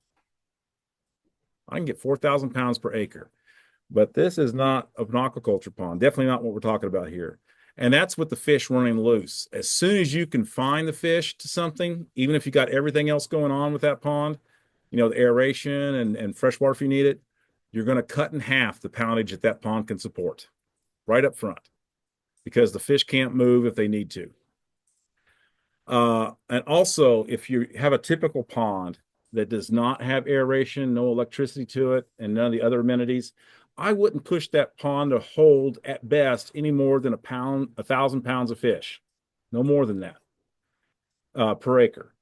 But this is not an aquaculture pond. Definitely not what we're talking about here. And that's with the fish running loose. As soon as you can find the fish to something, even if you got everything else going on with that pond, the aeration and fresh water if you need it, you're going to cut in half the poundage that pond can support right up front, because the fish can't move if they need to. And also, if you have a typical pond that does not have aeration, no electricity to it, and none of the other amenities, I wouldn't push that pond to hold at best any more than 1,000 pounds of fish, no more than that per acre.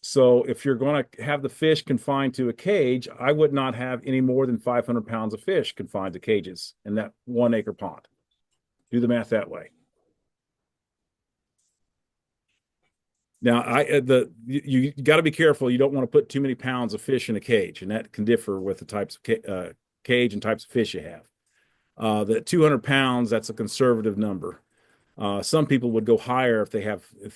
So if you're going to have the fish confined to a cage, I would not have any more than 500 pounds of fish confined to cages in that 1 acre pond. Do the math that way. Now, you got to be careful. You don't want to put too many pounds of fish in a cage, and that can differ with the types of cage and types of fish you have. The 200 pounds, that's a conservative number. Some people would go higher if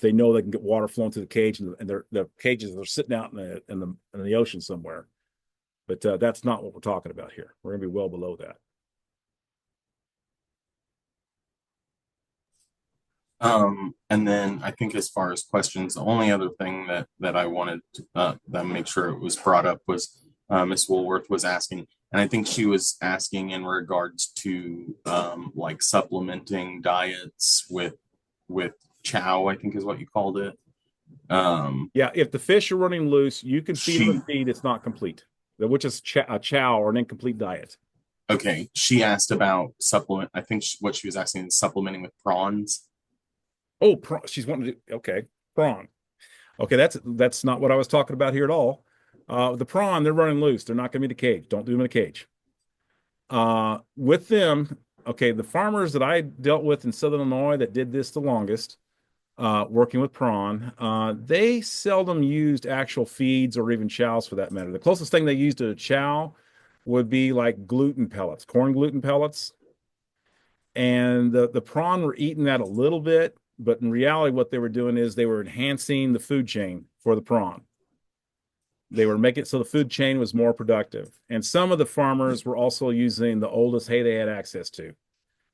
they know they can get water flowing through the cage, and the cages are sitting out in the ocean somewhere. But that's not what we're talking about here. We're going to be well below that. And then I think as far as questions, the only other thing that I wanted to make sure it was brought up was Ms. Woolworth was asking, and I think she was asking in regards to like supplementing diets with chow, I think is what you called it. Yeah, if the fish are running loose, you can feed them a feed it's not complete, which is a chow or an incomplete diet. Okay, she asked about supplement. I think what she was asking is supplementing with prawns. Oh, she's wanting to do, okay, prawn. Okay, that's not what I was talking about here at all. The prawn, they're running loose. They're not going to be in a cage. Don't do them in a cage. With them, okay, the farmers that I dealt with in Southern Illinois that did this the longest, working with prawn, they seldom used actual feeds or even chows for that matter. The closest thing they used to a chow would be like gluten pellets, corn gluten pellets. And the prawn were eating that a little bit, but in reality, what they were doing is they were enhancing the food chain for the prawn. They were making it so the food chain was more productive. And some of the farmers were also using the oldest hay they had access to.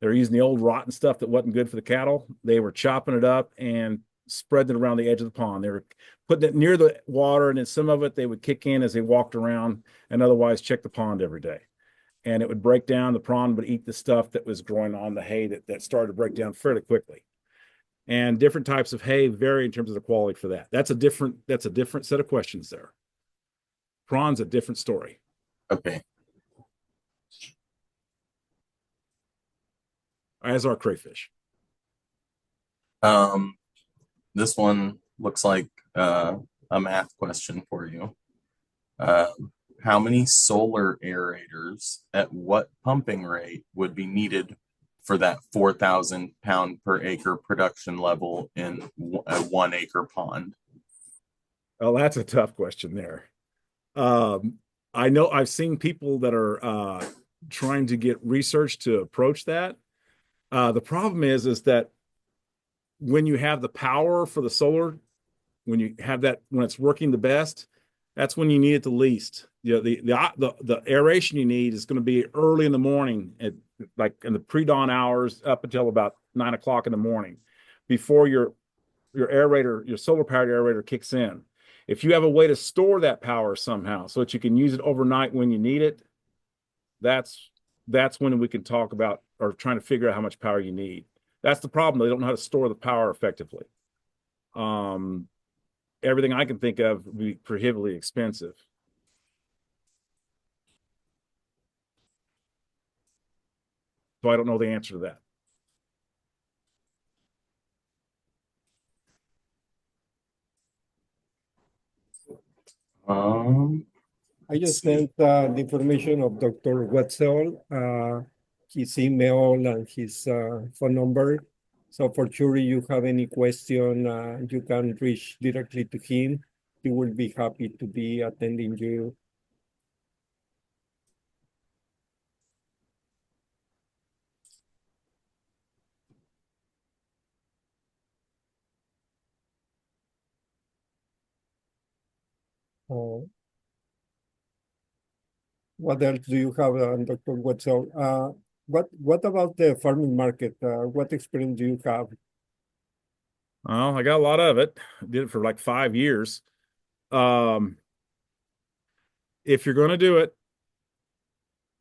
They were using the old rotten stuff that wasn't good for the cattle. They were chopping it up and spreading it around the edge of the pond. They were putting it near the water, and then some of it they would kick in as they walked around and otherwise check the pond every day. And it would break down. The prawn would eat the stuff that was growing on the hay that started to break down fairly quickly. And different types of hay vary in terms of the quality for that. That's a different set of questions there. Prawn's a different story. Okay. As are crayfish. This one looks like a math question for you. How many solar aerators at what pumping rate would be needed for that 4,000 pound per acre production level in a 1 acre pond? Oh, that's a tough question there. I know I've seen people that are trying to get research to approach that. The problem is that when you have the power for the solar, when you have that, when it's working the best, that's when you need it the least. You know, the aeration you need is going to be early in the morning, like in the pre-dawn hours up until about 9 o'clock in the morning, before your aerator, your solar powered aerator kicks in. If you have a way to store that power somehow so that you can use it overnight when you need it, that's when we can talk about or trying to figure out how much power you need. That's the problem. They don't know how to store the power effectively. Everything I can think of would be prohibitively expensive. So I don't know the answer to that. I just sent the information of Dr. Wetzel, his email and his phone number. So for sure, you have any question, you can reach directly to him. He will be happy to be attending you. What else do you have, Dr. Wetzel? What about the farming market? What experience do you have? Well, I got a lot of it. I did it for like 5 years. If you're going to do it,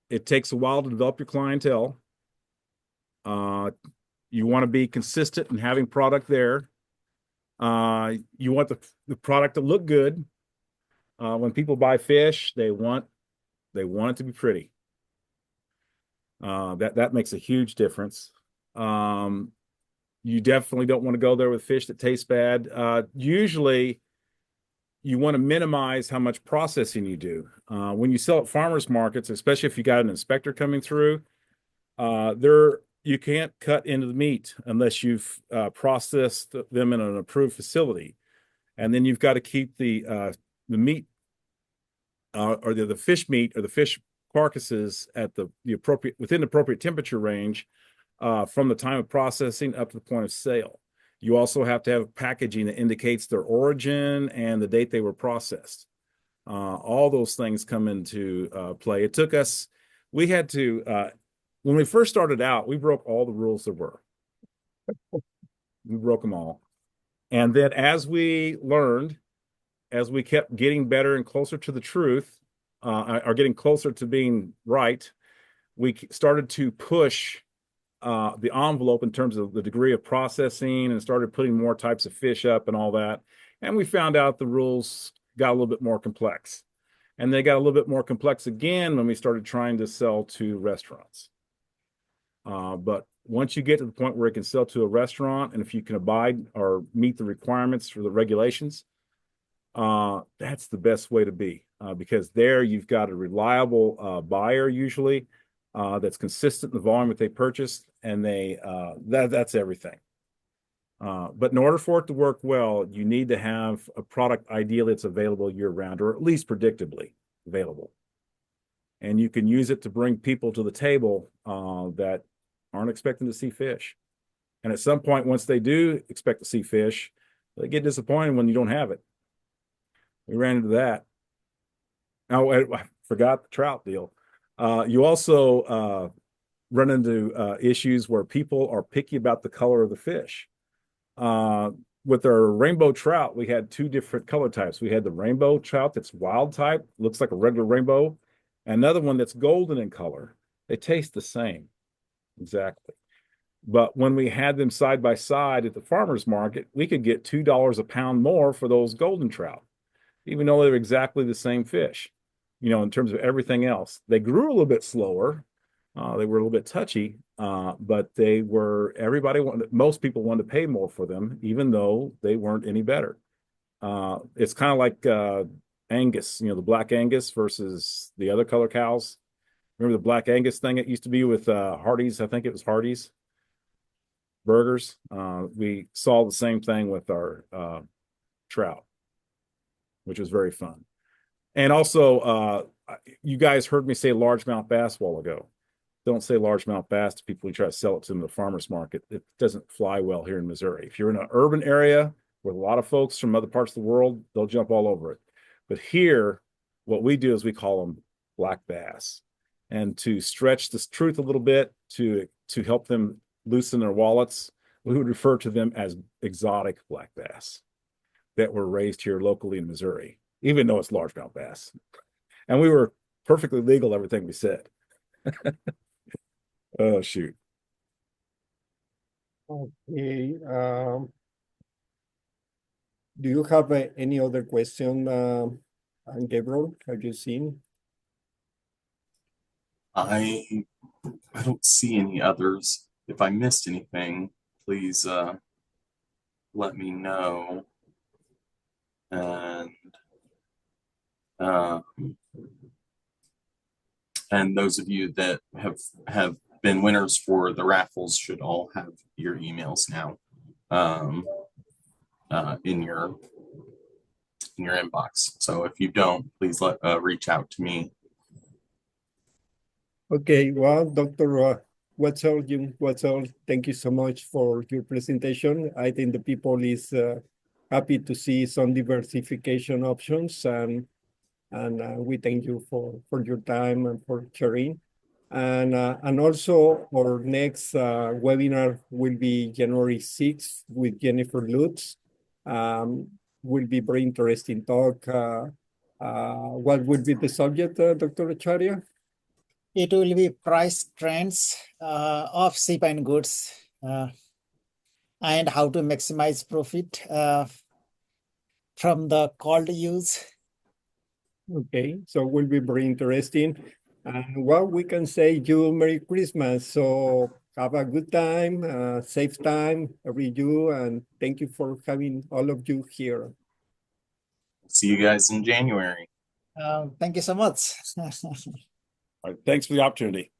it takes a while to develop your clientele. You want to be consistent in having product there. You want the product to look good. When people buy fish, they want it to be pretty. That makes a huge difference. You definitely don't want to go there with fish that taste bad. Usually, you want to minimize how much processing you do. When you sell at farmers markets, especially if you got an inspector coming through, you can't cut into the meat unless you've processed them in an approved facility, and then you've got to keep the meat or the fish meat or the fish carcasses at the appropriate within the appropriate temperature range from the time of processing up to the point of sale. You also have to have packaging that indicates their origin and the date they were processed. All those things come into play. It took us, we had to, when we first started out, we broke all the rules there were. We broke them all. And then as we learned, as we kept getting better and closer to the truth, or getting closer to being right, we started to push the envelope in terms of the degree of processing and started putting more types of fish up and all that. And we found out the rules got a little bit more complex. And they got a little bit more complex again when we started trying to sell to restaurants. But once you get to the point where it can sell to a restaurant, and if you can abide or meet the requirements for the regulations, that's the best way to be, because there you've got a reliable buyer usually that's consistent in the volume that they purchased, and that's everything. But in order for it to work well, you need to have a product ideally that's available year-round, or at least predictably available. And you can use it to bring people to the table that aren't expecting to see fish. And at some point, once they do expect to see fish, they get disappointed when you don't have it. We ran into that. Oh, I forgot the trout deal. You also run into issues where people are picky about the color of the fish. With our rainbow trout, we had two different color types. We had the rainbow trout that's wild type, looks like a regular rainbow, and another one that's golden in color. They taste the same, exactly. But when we had them side by side at the farmer's market, we could get $2 a pound more for those golden trout, even though they're exactly the same fish, in terms of everything else. They grew a little bit slower. They were a little bit touchy, but most people wanted to pay more for them, even though they weren't any better. It's kind of like Angus, the black Angus versus the other color cows. Remember the black Angus thing it used to be with Hardee's? I think it was Hardee's burgers. We saw the same thing with our trout, which was very fun. And also, you guys heard me say largemouth bass a while ago. Don't say largemouth bass to people who try to sell it to them at the farmer's market. It doesn't fly well here in Missouri. If you're in an urban area with a lot of folks from other parts of the world, they'll jump all over it. But here, what we do is we call them black bass. And to stretch this truth a little bit, to help them loosen their wallets, we would refer to them as exotic black bass that were raised here locally in Missouri, even though it's largemouth bass. And we were perfectly legal, everything we said. Oh, shoot. Okay. Do you have any other question, Gabriel? Have you seen? I don't see any others. If I missed anything, please let me know. And those of you that have been winners for the raffles should all have your emails now in your inbox. So if you don't, please reach out to me. Okay, well, Dr. Wetzel, thank you so much for your presentation. I think the people is happy to see some diversification options, and we thank you for your time and for sharing. And also our next webinar will be January 6th with Jennifer Lutz. Will be very interesting talk. What would be the subject, Dr. Acharya? It will be price trends of seafood goods and how to maximize profit from the cold use. Okay, so will be very interesting. And well, we can say you Merry Christmas. So have a good time, safe time, every you, and thank you for having all of you here. See you guys in January. Thank you so much. All right, thanks for the opportunity.